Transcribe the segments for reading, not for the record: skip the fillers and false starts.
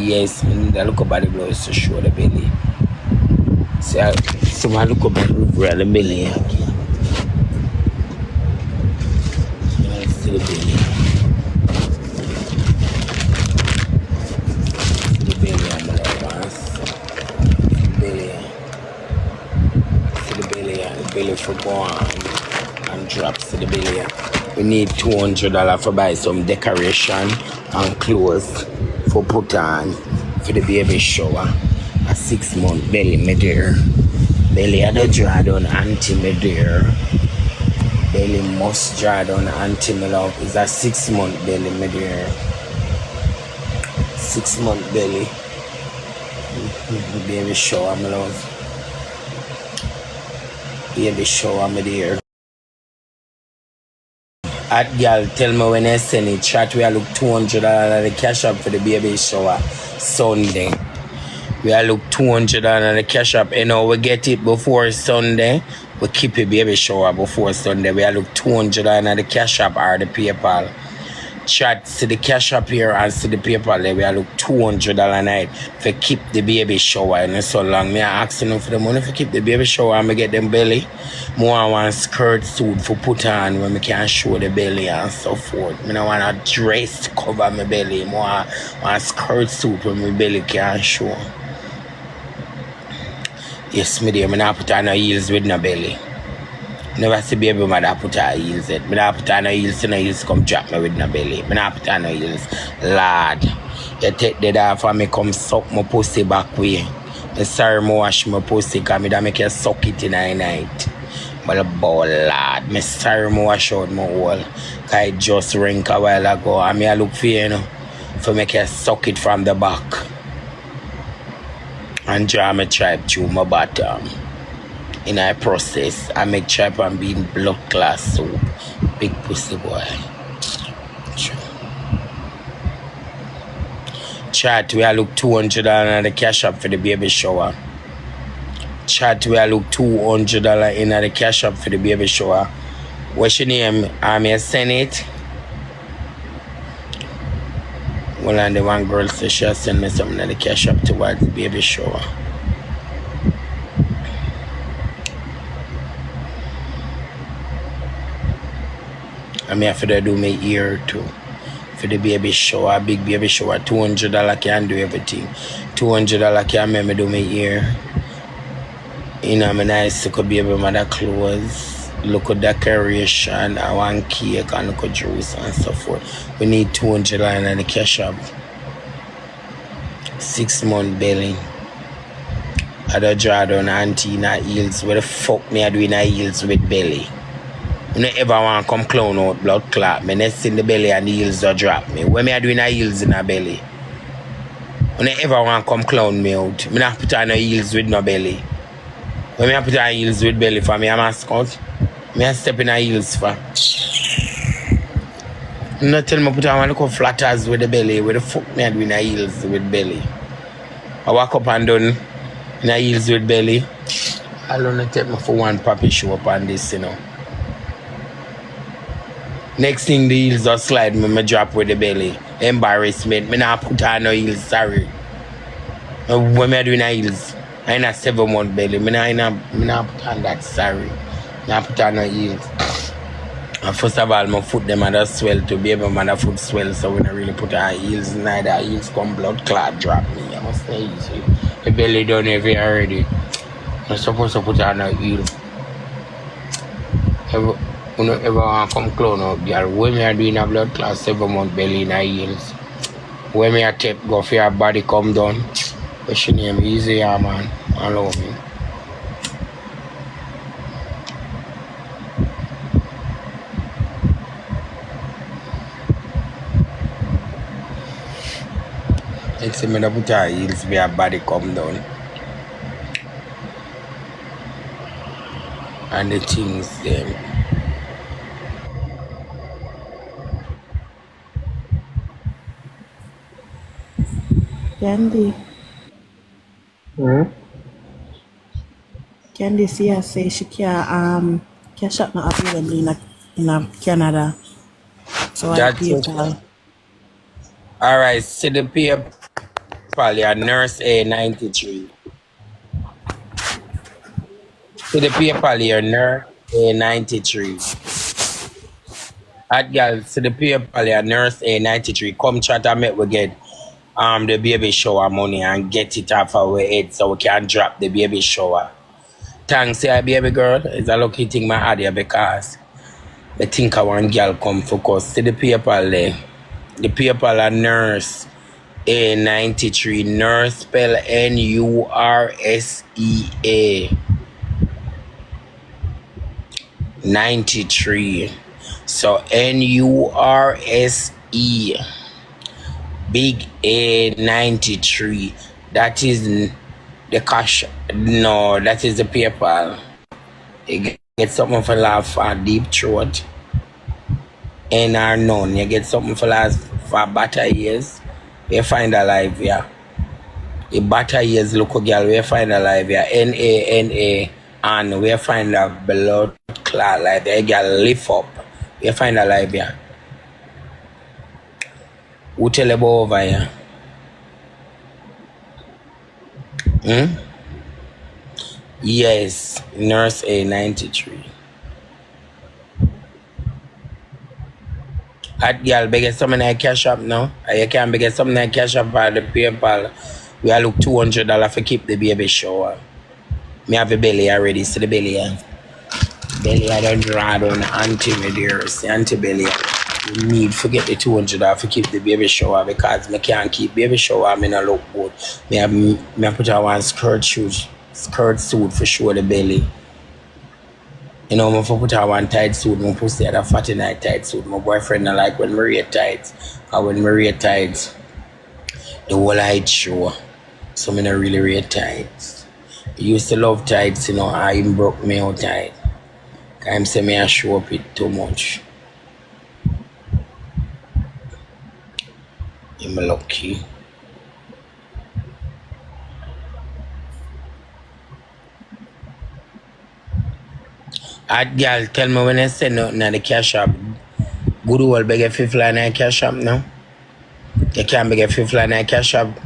Yes, I need a look at body blows to show the belly. So I look at body blow the belly again. See the belly. See the belly on my love. See the belly and the belly for go on and drop to the belly. We need $200 for buy some decoration and clothes for put on for the baby shower. A 6-month belly, my dear. Belly had a draw down auntie, my dear. Belly must draw down auntie, my love. It's a 6-month belly, my dear. 6-month belly. Baby shower, my love. Baby shower, my dear. At girl, tell me when I send it. Chat, we are look $200 at the cash up for the baby shower Sunday. We are look $200 at the cash up. You know, we get it before Sunday. We keep a baby shower before Sunday. We are look $200 at the cash up or the PayPal. Chat, see the cash up here and see the PayPal there. We are look $200 a night for keep the baby shower. And so long, me asking them for the money for keep the baby shower and me get them belly. More one skirt suit for put on when me can show the belly and so forth. Me don't want a dress to cover my belly. More one skirt suit when my belly can show. Yes, me dear, me not put on no heels with no belly. Never see baby mother put her heels in. Me not put on no heels so no heels come drop me with no belly. Me not put on no heels. Lord, you take that off and me come suck my pussy back way. Me sorry me wash my pussy cause me da make you suck it in the night. But boy lad, me sorry me wash out my hole. Cause I just rink a while ago and me I look for you know. For make you suck it from the back. And draw my tribe through my bottom. In a process, I make tribe and being blood class so big pussy boy. Chat, we are look $200 in the cash up for the baby shower. Chat, we are look $200 in the cash up for the baby shower. What's your name? I'm a Senate. Well, and the one girl says she'll send me something in the cash up towards the baby shower. I may have to do my ear too. For the baby shower, big baby shower, $200 can do everything. $200 can make me do my ear. You know, my nice little baby mother clothes, look at decoration, I want cake and look at juice and so forth. We need $200 in the cash up. 6-month belly. I don't draw down auntie in her heels. What the fuck me I do in her heels with belly? You don't ever want to come clown out blood clot. Me nest in the belly and the heels don't drop me. When me I do in her heels in her belly? You don't ever want to come clown me out. Me not put on no heels with no belly. When me I put on heels with belly for me, I'm a scout. Me I step in her heels for. You not tell me put on one little flatters with the belly. Where the fuck me I do in her heels with belly? I walk up and down in her heels with belly. I don't take me for one puppy show up on this, you know. Next thing the heels just slide me drop with the belly. Embarrassment. Me not put on no heels, sorry. When me doing heels, I in a 7-month belly. Me not put on that, sorry. Not put on no heels. And first of all, my foot them and swell to baby man the foot swell, so when I really put on heels, neither heels come blood clot drop me. I must say easy. The belly done every already. I'm supposed to put on a heel. You don't ever want to come clown up, girl. When me are doing a blood class 7-month belly in her heels. When me a tape go for your body come down. What's your name? Easy, yeah, man. Allow me. Let's see me to put her heels for your body come down. And the things them. Candy. Candy see her say she can't cash up not available in Canada. So I That's pay it. for Alright, see the paper. PayPal, your nurse A93. To the PayPal, your nurse A93. Hot girl, to the PayPal, your nurse A93. Come chat and make we get the baby shower money and get it off our head so we can drop the baby shower. Thanks, yeah, baby girl. It's a lucky thing my idea because I think I want girl come focus to the PayPal there. The PayPal a nurse A93. Nurse spell NURSEA 93. So NURSE big A93. That is the cash. No, that is the PayPal. You get something for laugh for deep throat. N or none. You get something for last for better years. You find a life, yeah. The better years local girl, we find a life, yeah. NANA and we find a blood clot like that girl lift up. We find a life, yeah. Who tell about over here? Yes, nurse A93. Hot girl, beg something like cash up now. You can beg something like cash up for the PayPal. We are look $200 for keep the baby shower. Me have a belly already, see the belly. Belly I don't draw down anti-mediers, anti-belly. You need forget the $200 for keep the baby shower because me can't keep baby shower, me not look good. Me put on one skirt suit for show the belly. You know, I put on one tight suit, my pussy had a fatty night tight suit. My boyfriend don't like when me wear tights. Because when me wear tights, the whole height show. So me not really wear tights. I used to love tights, you know, I even broke me out tight. Because I'm saying me I show up it too much. I'm lucky. Hot girl, tell me when I say nothing at the cash up. Good old beg a fifth line at cash up now. You can't beg a fifth line at cash up.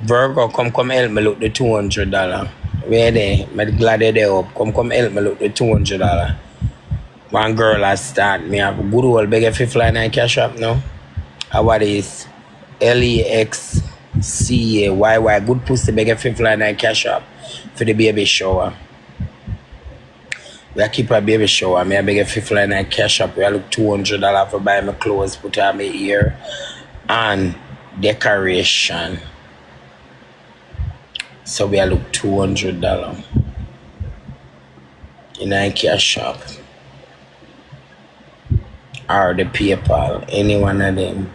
Virgo, come help me look the $200. Where they? I'm glad they're there up. Come help me look the $200. One girl has start me have good old beg a fifth line at cash up now. What is LEXCAYY good pussy beg a fifth line at cash up for the baby shower. We keep a baby shower. I beg a fifth line and cash up. We look $200 for buy my clothes, put on my ear, and decoration. So we look $200 in a cash up or the PayPal, any one of them.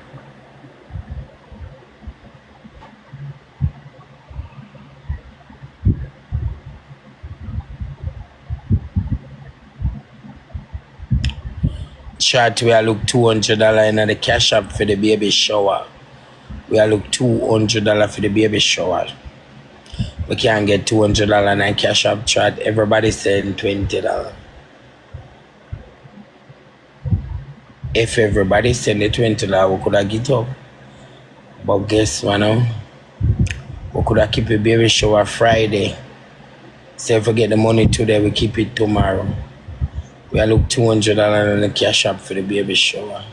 Chat, we look $200 in the cash up for the baby shower. We look $200 for the baby shower. We can't get $200 in the cash up chat. Everybody saying $20. If everybody send the $20, we could have get up. But guess what now? We could have keep a baby shower Friday. So if we get the money today, we keep it tomorrow. We look $200 in the cash up for the baby shower.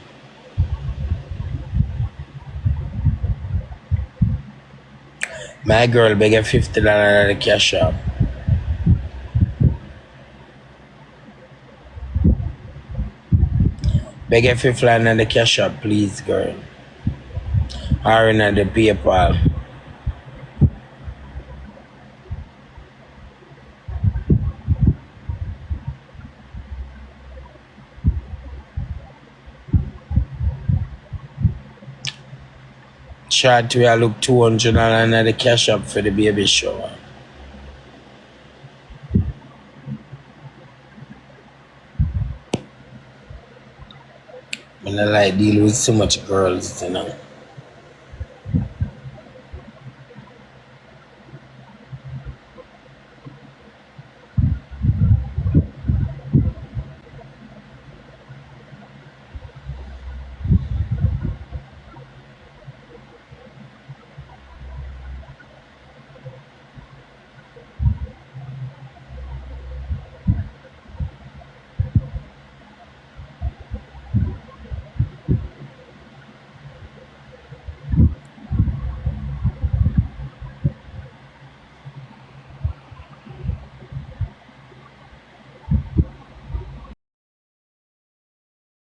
My girl beg a $50 in the cash up. Beg a $50 in the cash up, please, girl. Or in the PayPal. Chat, we look $200 in the cash up for the baby shower. I don't like deal with so much girls, you know.